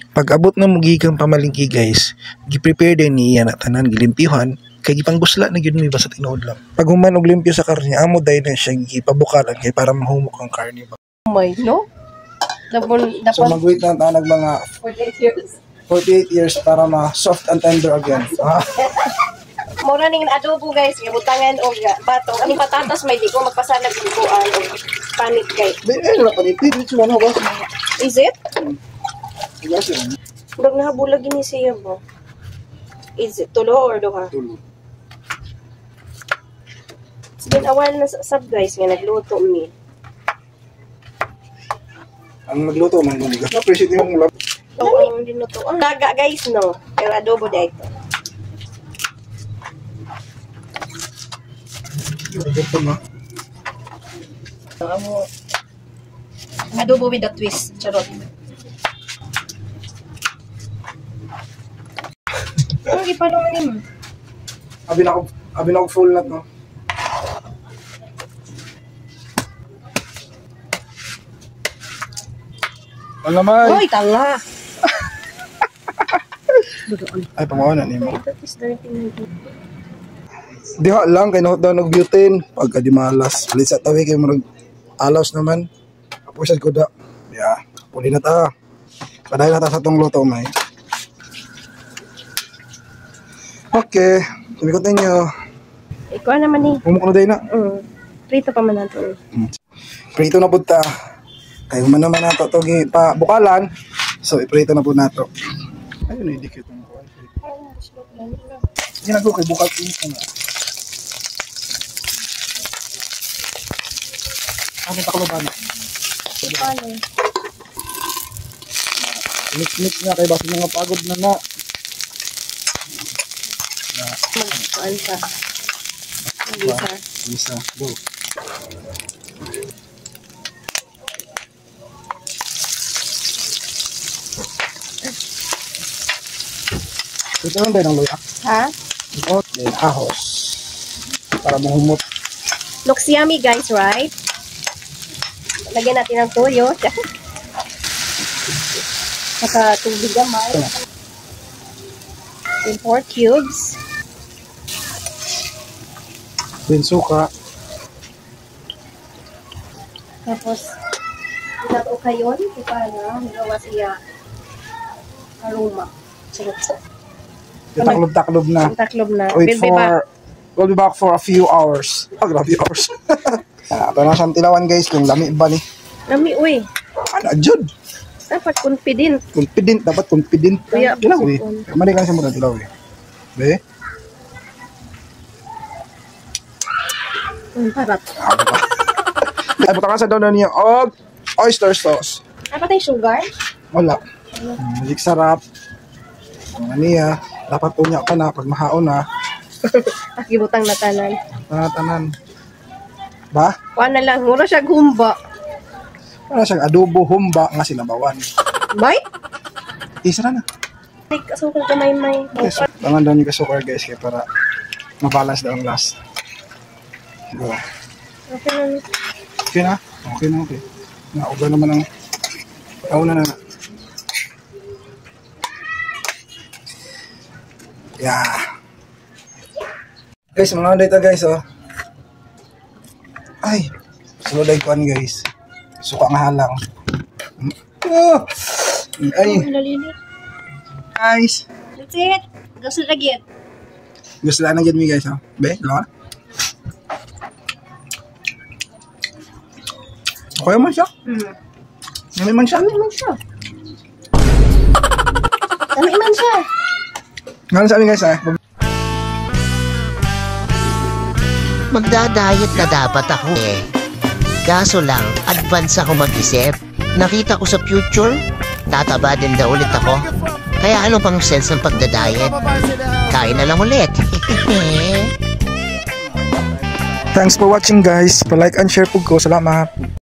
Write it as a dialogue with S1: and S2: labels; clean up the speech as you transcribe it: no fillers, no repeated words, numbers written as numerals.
S1: Pag abot na mugigang pamalingki guys, gi-prepare din niya na tanan gilimpyuhan kay gipanggusla na gyud mi basta tinuod lang. Pag human og limpyo sa karne, amo dai na siya gipabukalan kay para mahumok ang karne ba.
S2: May no?
S1: So mag-wait lang tanag mga
S2: 48 years.
S1: 48 years para ma-soft and tender again.
S2: Mura ning adobo guys, gibutangan og bato. Ani patatas may di ko magpasalag bukuan og panit kay.
S1: Dili na panit, dili mo ba?
S2: Is it?
S1: Yes.
S2: Dog nahabulag gini siya ba? Is it tulo or duha?
S1: Tulo.
S2: Sige, awal na sab guys nga nagluto mi.
S1: Ang nagluto man guni. Appreciate mo lang.
S2: Oo, ang dinuto. Ang daga guys no. Pero adobo dito. Adobo with a twist. Charot. Ano ipalungan mo?
S1: Abi na ko full na to. Alamay.
S2: Hoy, tanga.
S1: Ay, pangawanan ni mo. Diha lang kay daw nag-butane pagka di malas. Palit sa tawi kay murag alaws naman. Apos ko da. Yeah, puli na ta. Paday na ta sa tong luto may. Okay, tumikot ninyo.
S2: Ikaw naman eh.
S1: Pumuk na day na.
S2: Prito pa man nato.
S1: Prito na po ta. Kaya man naman nato ito pa bukalan. So, iprito na po nato. Ayun, idikit mo ko. Hindi na ko kay bukal ko na. Ano taklo ba na? Mix na kay basta mga pagod na na.
S2: Magkuhan pa.
S1: Isa. Go. Ito lang din ang luya.
S2: Ha?
S1: Ito din ahos. Para mahumot.
S2: Looks yummy guys, right? Lagyan natin ng toyo. Saka tubig gamay. And 4 cubes.
S1: Din suka.
S2: Tapos, ilato kayon. Kita na, magawa siya aroma.
S1: Taklob-taklob na.
S2: Taklob na.
S1: We'll be back for a few hours. Grabe hours. Ito na siyang tilawan guys. Kung lami ba ni?
S2: Lami, uy.
S1: Ano, Jud?
S2: Dapat confident.
S1: Dapat confident.
S2: Kuya,
S1: tilaw eh. Mali ka na siya muna tilaw eh. Be?
S2: Parat.
S1: Ay, buta ka sa daw na niya. Og oyster sauce.
S2: Ay, patay sugar?
S1: Wala. Magic sarap. Mga niya. Dapat unya ka na pag mahaon na.
S2: Akibutang na tanan.
S1: Tanan. Ba?
S2: Kuha na lang. Mura siya gumba.
S1: Para siyang adobo humba nga sinabawan.
S2: Bay?
S1: Isa na.
S2: Kasukal ka may.
S1: Yes. Tangan daw niyo kasukar guys kaya para mabalance daw ang last. Go.
S2: Okay na.
S1: Okay na? Okay na, okay. Nauga naman ang kauna na. Yeah. Guys, mga dito guys, oh. Ay, sulay kuan guys. Suka nga halang. Oh! Ay. Guys.
S2: That's it. Gusto lagi.
S1: Gusto lang na mi guys, oh. Be, dalawa. Okay man siya. Nami man siya. Ngayon sa amin guys,
S3: Magda-diet na dapat ako eh. Kaso lang, advance ako mag-isip. Nakita ko sa future, tataba din daw ulit ako. Kaya ano pang sense ng pagda-diet? Kain na lang ulit.
S1: Thanks for watching guys. Pa-like and share po ko. Salamat.